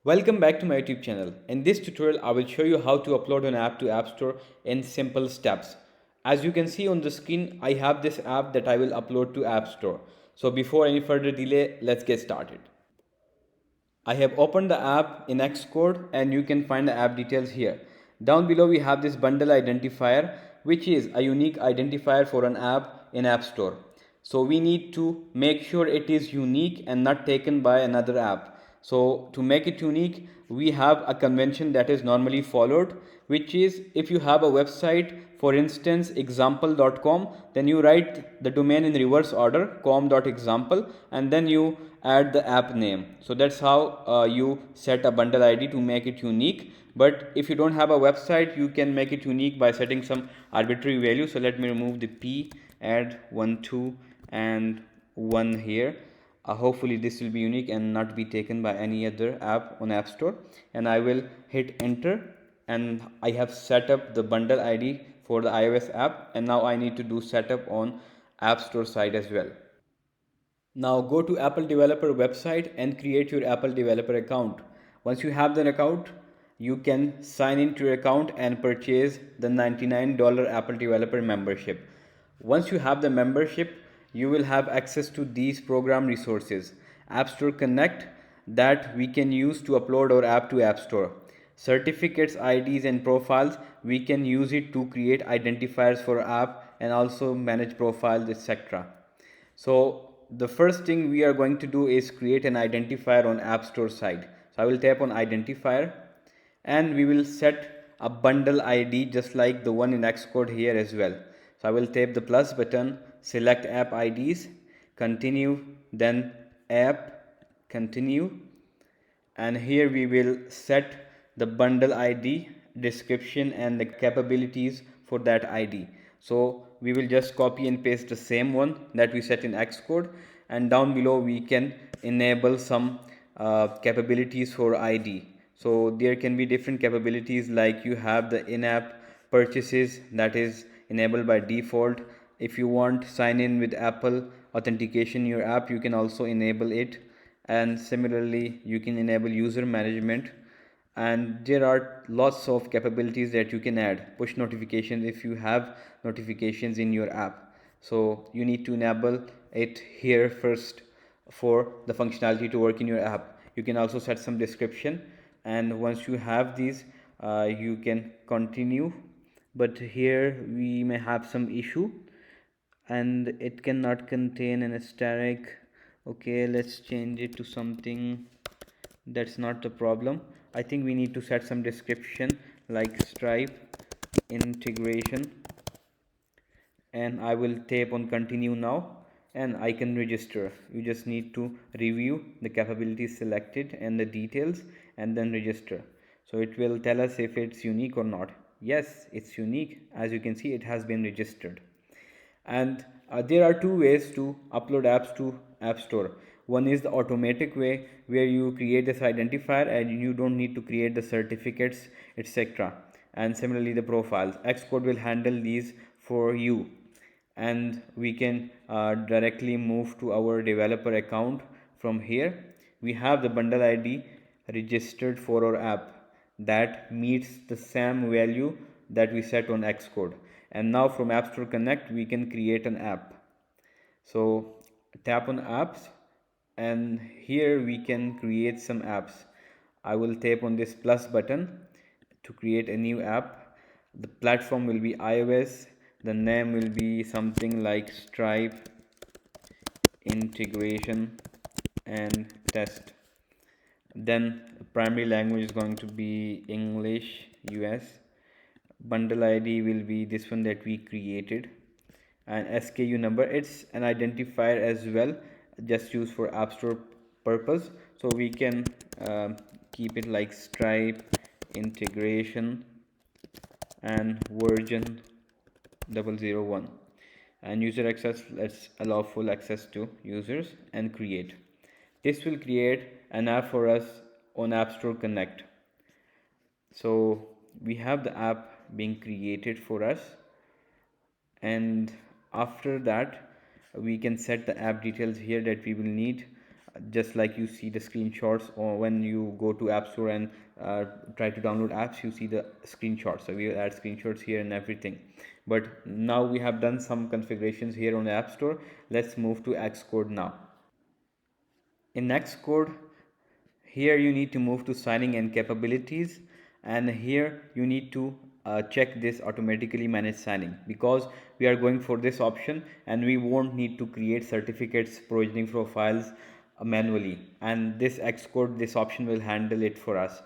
Welcome back to my YouTube channel. In this tutorial, I will show you how to upload an app to App Store in simple steps. As you can see on the screen, I have this app that I will upload to App Store. So before any further delay, let's get started. I have opened the app in Xcode and you can find the app details here. Down below we have this bundle identifier, which is a unique identifier for an app in App Store. So we need to make sure it is unique and not taken by another app. So to make it unique, we have a convention that is normally followed, which is if you have a website, for instance example.com, then you write the domain in reverse order com.example and then you add the app name. So that's how you set a bundle ID to make it unique. But if you don't have a website, you can make it unique by setting some arbitrary value. So let me remove the p, add 1 2 and 1 here. Hopefully this will be unique and not be taken by any other app on App Store, and I will hit enter, and I have set up the bundle ID for the iOS app, and now I need to do setup on App Store side as well. Now go to Apple developer website and create your Apple developer account. Once you have the account, you can sign into your account and purchase the $99 Apple developer membership. Once you have the membership, you will have access to these program resources. App Store Connect, that we can use to upload our app to App Store. Certificates, IDs and profiles, we can use it to create identifiers for app and also manage profiles, etc. So the first thing we are going to do is create an identifier on App Store side. So I will tap on identifier and we will set a bundle ID just like the one in Xcode here as well. So I will tap the plus button, select app IDs, continue, then app, continue, and here we will set the bundle ID, description and the capabilities for that ID. So we will just copy and paste the same one that we set in Xcode, and down below we can enable some capabilities for ID. So there can be different capabilities, like you have the in-app purchases that is enabled by default. If you want sign in with Apple authentication in your app, you can also enable it, and similarly you can enable user management, and there are lots of capabilities that you can add. Push notifications, if you have notifications in your app, so you need to enable it here first for the functionality to work in your app. You can also set some description, and once you have these, you can continue. But here we may have some issue and it cannot contain an asterisk. Okay, let's change it to something that's not the problem. I think we need to set some description like Stripe integration, and I will tap on continue now and I can register. You just need to review the capabilities selected and the details and then register. So it will tell us if it's unique or not. Yes, it's unique. As you can see, it has been registered. And there are two ways to upload apps to App Store. One is the automatic way, where you create this identifier and you don't need to create the certificates, etc. And similarly the profiles, Xcode will handle these for you, and we can directly move to our developer account. From here we have the bundle ID registered for our app that meets the same value that we set on Xcode. And now from App Store Connect we can create an app. So tap on apps and here we can create some apps. I will tap on this plus button to create a new app. The platform will be iOS, the name will be something like Stripe integration and test. Then primary language is going to be English US. Bundle ID will be this one that we created, and SKU number, it's an identifier as well, just used for App Store purpose. So we can keep it like Stripe integration and version 001, and user access, let's allow full access to users and create. This will create an app for us on App Store Connect. So we have the app being created for us, and after that we can set the app details here that we will need. just like you see the screenshots, or when you go to App Store and try to download apps, you see the screenshots. So we will add screenshots here and everything. But now we have done some configurations here on the App Store. Let's move to Xcode now. In Xcode, here you need to move to signing and capabilities, and here you need to check this automatically manage signing, because we are going for this option and we won't need to create certificates, provisioning profiles manually, and this Xcode, this option will handle it for us.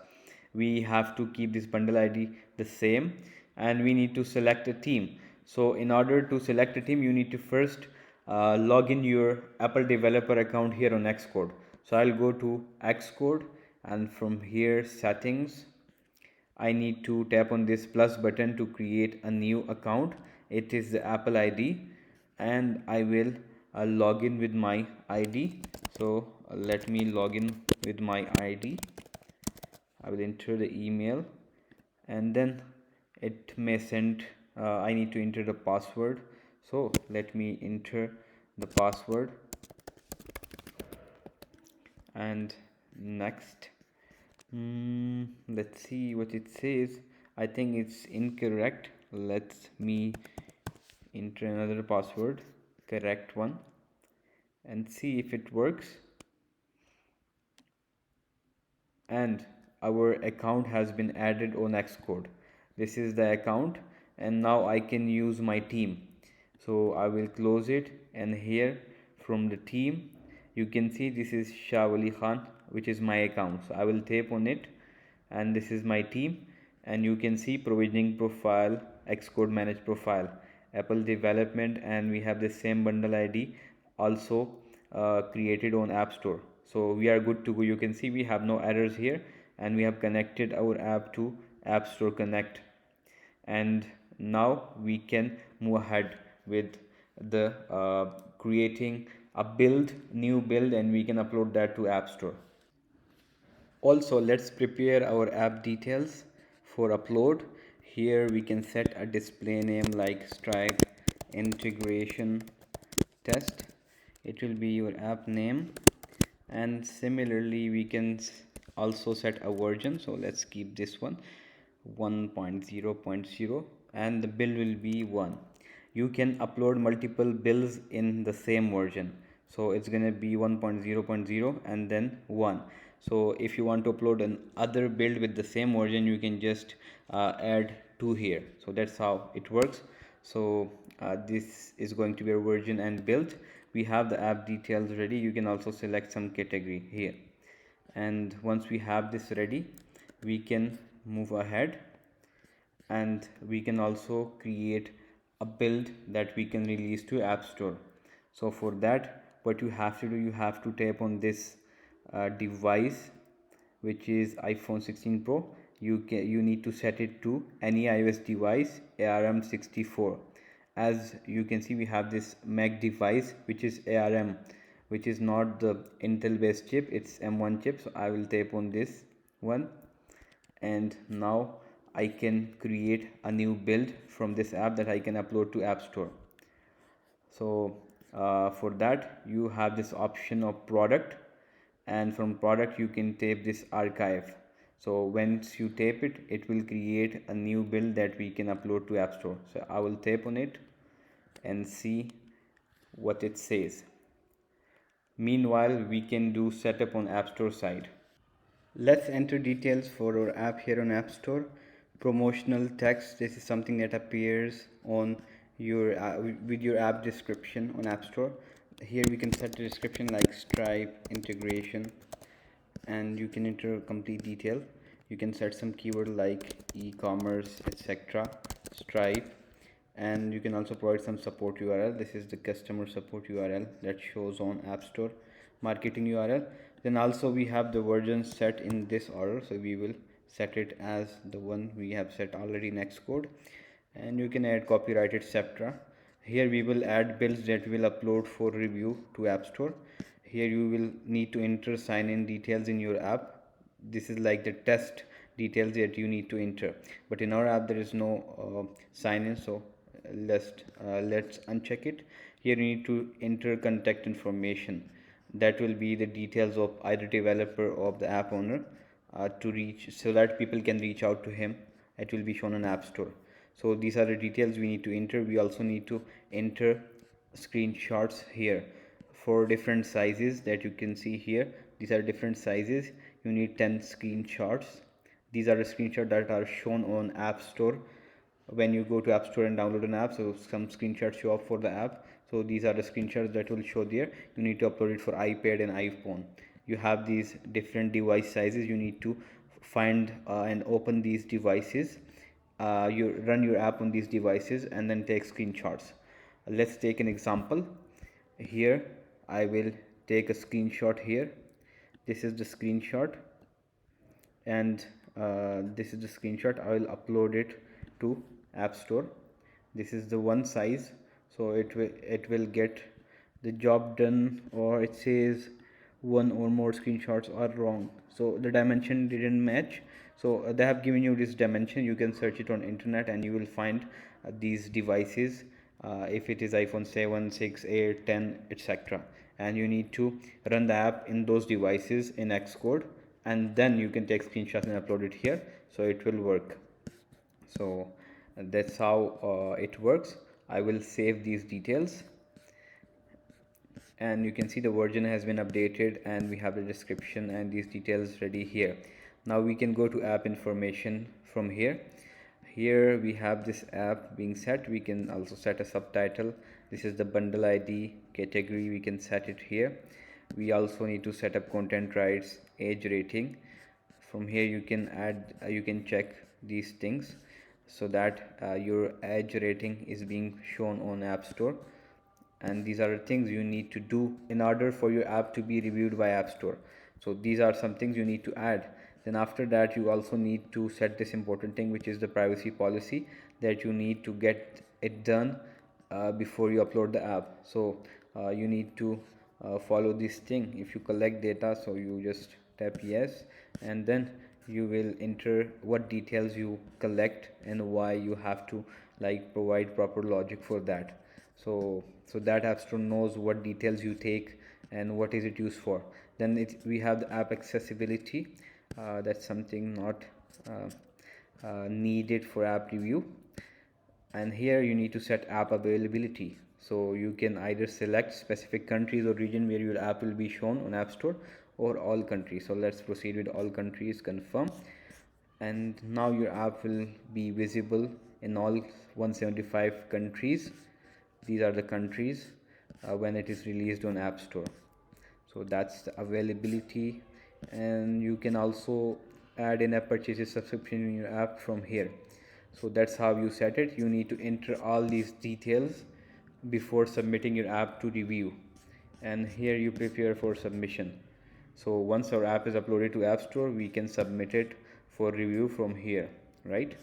We have to keep this bundle ID the same, and we need to select a theme. So in order to select a theme, you need to first log in your Apple developer account here on Xcode. So I'll go to Xcode, and from here settings, I need to tap on this plus button to create a new account. It is the Apple ID, and I will log in with my ID. So let me log in with my ID. I will enter the email, and then it may send, I need to enter the password. So let me enter the password, and next. Let's see what it says. I think it's incorrect. Let me enter another password, correct one, and see if it works. And our account has been added on Xcode. This is the account, and now I can use my team. So I will close it, and here from the team you can see this is Shah Wali Khan, which is my account. So I will tap on it, and this is my team, and you can see provisioning profile, Xcode manage profile, Apple development, and we have the same bundle ID also created on App Store. So we are good to go. You can see we have no errors here, and we have connected our app to App Store Connect, and now we can move ahead with the creating a new build, and we can upload that to App Store. Also, let's prepare our app details for upload. Here we can set a display name like Stripe integration test. It will be your app name, and similarly we can also set a version. So let's keep this one 1.0.0, and the build will be 1. You can upload multiple builds in the same version, so it's gonna be 1.0.0 and then 1. So if you want to upload another build with the same version, you can just add 2 here. So that's how it works. So this is going to be a version and build. We have the app details ready. You can also select some category here, and once we have this ready, we can move ahead, and we can also create a build that we can release to App Store. So for that, what you have to do, you have to tap on this device, which is iPhone 16 Pro. You need to set it to any iOS device ARM64. As you can see, we have this Mac device which is ARM, which is not the Intel based chip, it's M1 chip. So I will tap on this one, and now I can create a new build from this app that I can upload to App Store. So for that, you have this option of product, and from product you can tap this archive. So once you tap it, it will create a new build that we can upload to App Store. So I will tap on it and see what it says. Meanwhile, we can do setup on App Store side. Let's enter details for our app here on App Store. Promotional text, this is something that appears on your with your app description on App Store. Here we can set the description like Stripe integration, and you can enter complete detail. You can set some keyword like e-commerce, etc., Stripe, and you can also provide some support URL. This is the customer support URL that shows on App Store. Marketing URL, then also we have the version set in this order, so we will set it as the one we have set already in Xcode, and you can add copyright, etc. Here we will add builds that we will upload for review to App Store. Here you will need to enter sign in details in your app. This is like the test details that you need to enter, but in our app there is no sign in, so let's uncheck it. Here you need to enter contact information, that will be the details of either developer or the app owner, to reach, so that people can reach out to him. It will be shown on App Store. So these are the details we need to enter. We also need to enter screenshots here for different sizes that you can see here. These are different sizes. You need 10 screenshots. These are the screenshots that are shown on App Store when you go to App Store and download an app. So some screenshots show up for the app. So these are the screenshots that will show there. You need to upload it for iPad and iPhone. You have these different device sizes. You need to find and open these devices. You run your app on these devices and then take screenshots. Let's take an example. Here I will take a screenshot here. This is the screenshot, and this is the screenshot. I will upload it to App Store. This is the one size, so it will get the job done, or it says one or more screenshots are wrong, so the dimension didn't match. So they have given you this dimension. You can search it on internet and you will find these devices, if it is iPhone 7, 6, 8, 10, etc. And you need to run the app in those devices in Xcode, and then you can take screenshots and upload it here, so it will work. So that's how it works. I will save these details, and you can see the version has been updated, and we have the description and these details ready here. Now we can go to app information from here. Here we have this app being set. We can also set a subtitle. This is the bundle ID category. We can set it here. We also need to set up content rights, age rating. From here you can add, you can check these things so that your age rating is being shown on App Store. And these are the things you need to do in order for your app to be reviewed by App Store. So these are some things you need to add. Then after that you also need to set this important thing, which is the privacy policy, that you need to get it done before you upload the app. So you need to follow this thing. If you collect data, so you just tap yes, and then you will enter what details you collect and why you have to like provide proper logic for that. So that App Store knows what details you take and what is it used for. Then we have the app accessibility. That's something not needed for app review. And here you need to set app availability. So you can either select specific countries or region where your app will be shown on App Store, or all countries. So let's proceed with all countries, confirm. And now your app will be visible in all 175 countries. These are the countries when it is released on App Store. So that's the availability. And you can also add in-app purchases subscription in your app from here. So that's how you set it. You need to enter all these details before submitting your app to review, and here you prepare for submission. So once our app is uploaded to App Store, we can submit it for review from here. Right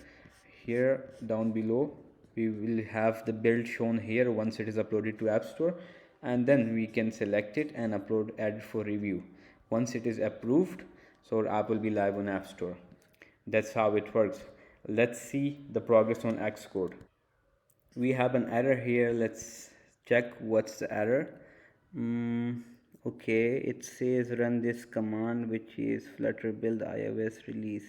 here down below we will have the build shown here once it is uploaded to App Store, and then we can select it and upload add for review. Once it is approved, so our app will be live on App Store. That's how it works. Let's see the progress on Xcode. We have an error here. Let's check what's the error. Okay, it says run this command, which is flutter build iOS release.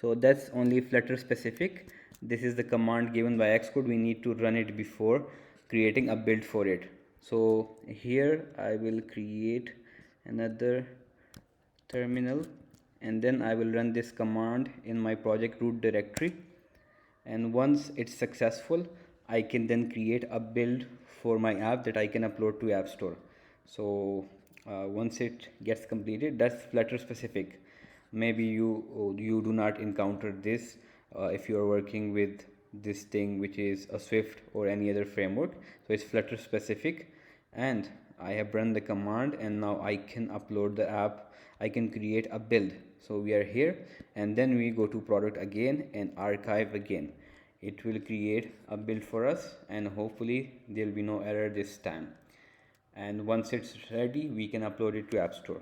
So that's only Flutter specific. This is the command given by Xcode. We need to run it before creating a build for it. So here I will create another terminal, and then I will run this command in my project root directory. And once it's successful, I can then create a build for my app that I can upload to App Store. So once it gets completed, that's Flutter specific. Maybe you do not encounter this if you are working with this thing, which is a Swift or any other framework. So it's Flutter specific, and I have run the command, and now I can upload the app. I can create a build. So we are here, and then we go to product again and archive again. It will create a build for us, and hopefully there will be no error this time. And once it's ready, we can upload it to App Store.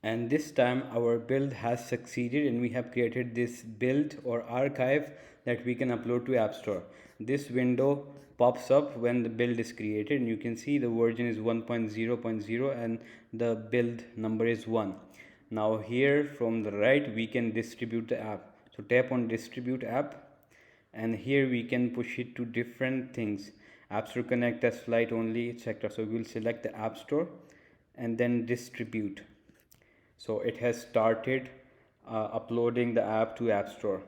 And this time our build has succeeded, and we have created this build or archive that we can upload to App Store. This window pops up when the build is created, and you can see the version is 1.0.0 and the build number is 1. Now here from the right we can distribute the app. So tap on distribute app, and here we can push it to different things: App Store Connect, test flight only, etc. So we will select the App Store and then distribute. So it has started uploading the app to App Store.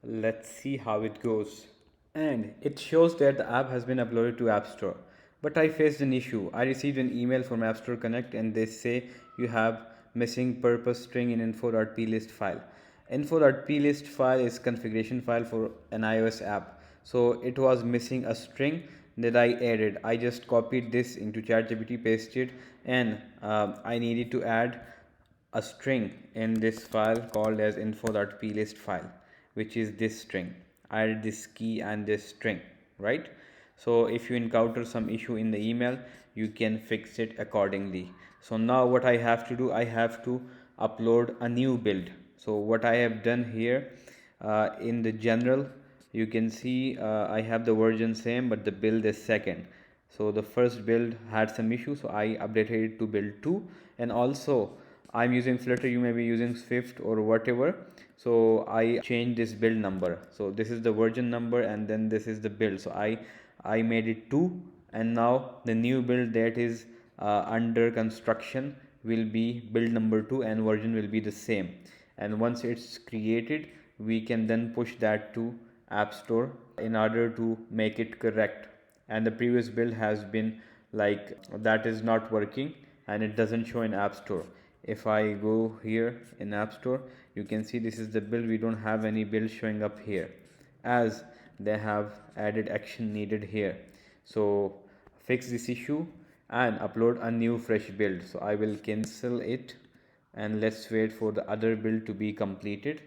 Let's see how it goes. And it shows that the app has been uploaded to App Store. But I faced an issue. I received an email from App Store Connect and they say you have missing purpose string in info.plist file. Info.plist file is configuration file for an iOS app. So it was missing a string that I added. I just copied this into ChatGPT, pasted, and I needed to add a string in this file called as info.plist file, which is this string. I added this key and this string, right? So if you encounter some issue in the email, you can fix it accordingly. So now what I have to do, I have to upload a new build. So what I have done here, in the general, you can see I have the version same but the build is second. So the first build had some issue, so I updated it to build 2. And also I'm using Flutter, you may be using Swift or whatever. So I changed this build number. So this is the version number and then this is the build. So I made it 2, and now the new build that is under construction will be build number 2 and version will be the same. And once it's created, we can then push that to App Store in order to make it correct. And the previous build has been like that is not working and it doesn't show in App Store. If I go here in App Store, you can see this is the build. We don't have any build showing up here as they have added action needed here. So fix this issue and upload a new fresh build. So I will cancel it and let's wait for the other build to be completed,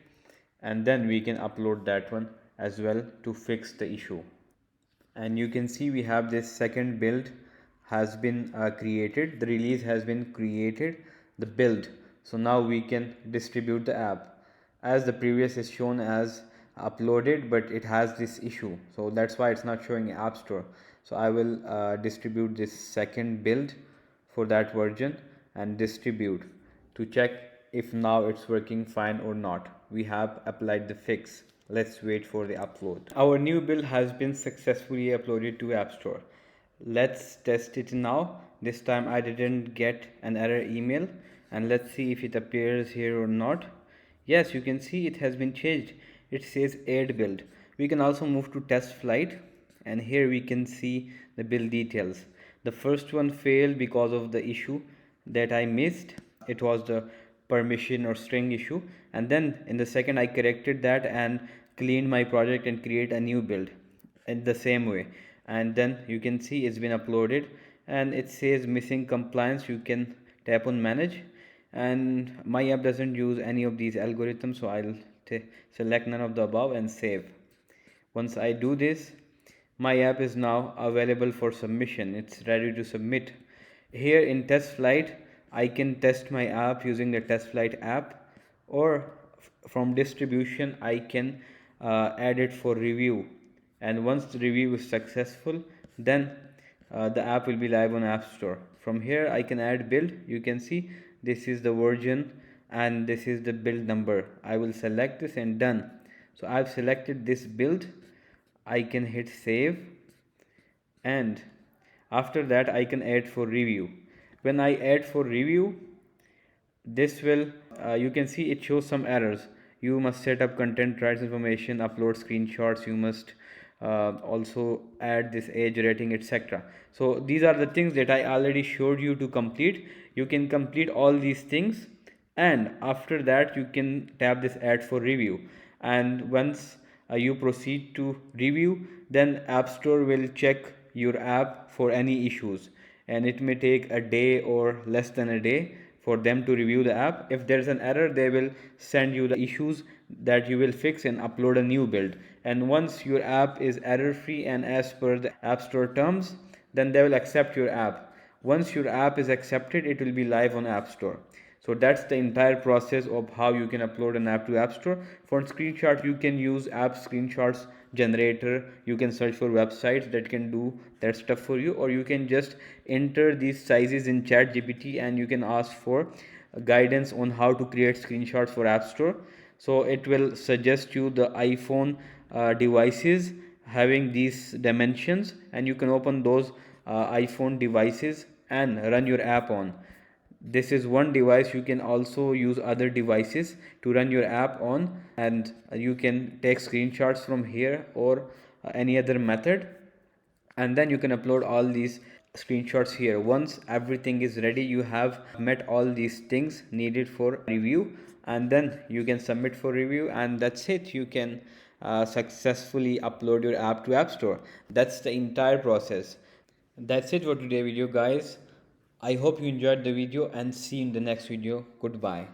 and then we can upload that one as well to fix the issue. And you can see we have this second build has been created, the release has been created, the build. So now we can distribute the app, as the previous is shown as uploaded but it has this issue, so that's why it's not showing App Store. So I will distribute this second build for that version and distribute to check if now it's working fine or not. We have applied the fix. Let's wait for the upload. Our new build has been successfully uploaded to App Store. Let's test it now. This time I didn't get an error email, and let's see if it appears here or not. Yes, you can see it has been changed. It says add build. We can also move to test flight, and here we can see the build details. The first one failed because of the issue that I missed. It was the permission or string issue, and then in the second I corrected that and cleaned my project and create a new build in the same way. And then you can see it's been uploaded and it says missing compliance. You can tap on manage, and my app doesn't use any of these algorithms, so I'll select none of the above and save. Once I do this, my app is now available for submission. It's ready to submit. Here in test flight, I can test my app using the test flight app, or from distribution I can add it for review. And once the review is successful, then the app will be live on App Store. From here I can add build. You can see this is the version and this is the build number. I will select this and done. So I've selected this build. I can hit save, and after that I can add for review. When I add for review, this will you can see it shows some errors. You must set up content rights information, upload screenshots, you must also add this age rating, etc. So these are the things that I already showed you to complete. You can complete all these things, and after that you can tap this add for review. And once you proceed to review, then App Store will check your app for any issues, and it may take a day or less than a day for them to review the app. If there's an error, they will send you the issues that you will fix and upload a new build. And once your app is error free and as per the App Store terms, then they will accept your app. Once your app is accepted, it will be live on App Store. So So that's the entire process of how you can upload an app to App Store. For screenshot, you can use app screenshots generator. You can search for websites that can do that stuff for you, or you can just enter these sizes in chat GPT and you can ask for guidance on how to create screenshots for App Store. So it will suggest you the iPhone devices having these dimensions, and you can open those iPhone devices and run your app on. This is one device. You can also use other devices to run your app on, and you can take screenshots from here or any other method, and then you can upload all these screenshots here. Once everything is ready, you have met all these things needed for review, and then you can submit for review, and that's it. You can successfully upload your app to App Store. That's the entire process. That's it for today video, guys. I hope you enjoyed the video, and see you in the next video. Goodbye.